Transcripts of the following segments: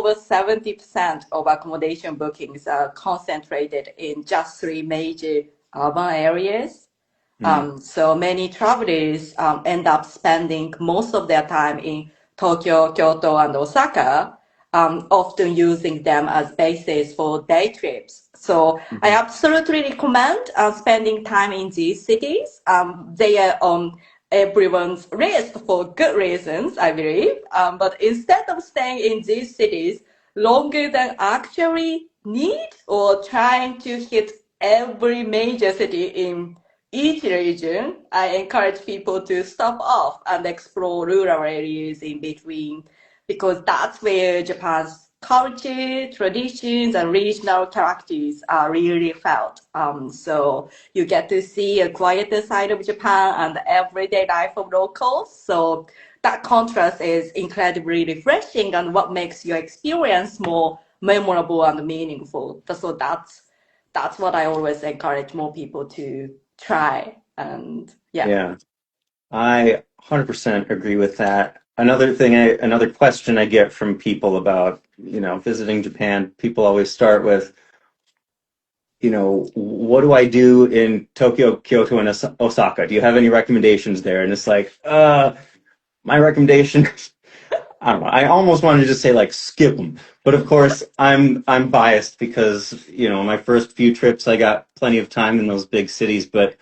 over 70% of accommodation bookings are concentrated in just three major urban areas. So many travelers end up spending most of their time in Tokyo, Kyoto, and Osaka, often using them as bases for day trips. So I Mhm. absolutely recommend spending time in these cities. They are on everyone's list for good reasons, I believe. But instead of staying in these cities longer than actually need or trying to hit every major city in each region, I encourage people to stop off and explore rural areas in between because that's where Japan's culture, traditions, and regional characters are really felt. So you get to see a quieter side of Japan and the everyday life of locals. So that contrast is incredibly refreshing and what makes your experience more memorable and meaningful. So that's what I always encourage more people to try. And yeah. Yeah, I 100% agree with that. Another question I get from people about, visiting Japan, people always start with, what do I do in Tokyo, Kyoto, and Osaka? Do you have any recommendations there? And it's like, my recommendation, I don't know. I almost wanted to just say like skip them, but of course I'm biased because my first few trips I got plenty of time in those big cities, but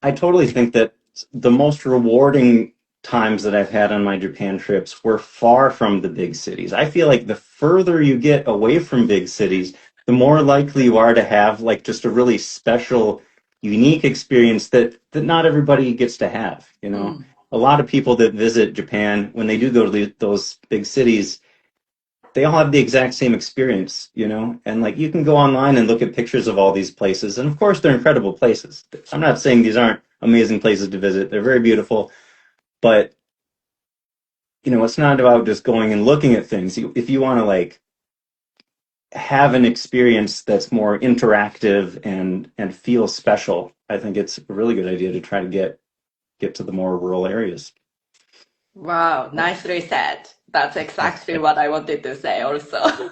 I totally think that the most rewarding times that I've had on my Japan trips were far from the big cities. I feel like the further you get away from big cities, the more likely you are to have like just a really special, unique experience that not everybody gets to have. Mm. A lot of people that visit Japan, when they do go to those big cities, they all have the exact same experience. And like you can go online and look at pictures of all these places, and of course they're incredible places. I'm not saying these aren't amazing places to visit. They're very beautiful, but it's not about just going and looking at things. If you want to like have an experience that's more interactive and feel special, I think it's a really good idea to try to get to the more rural areas. Wow, nicely said. That's exactly what I wanted to say also.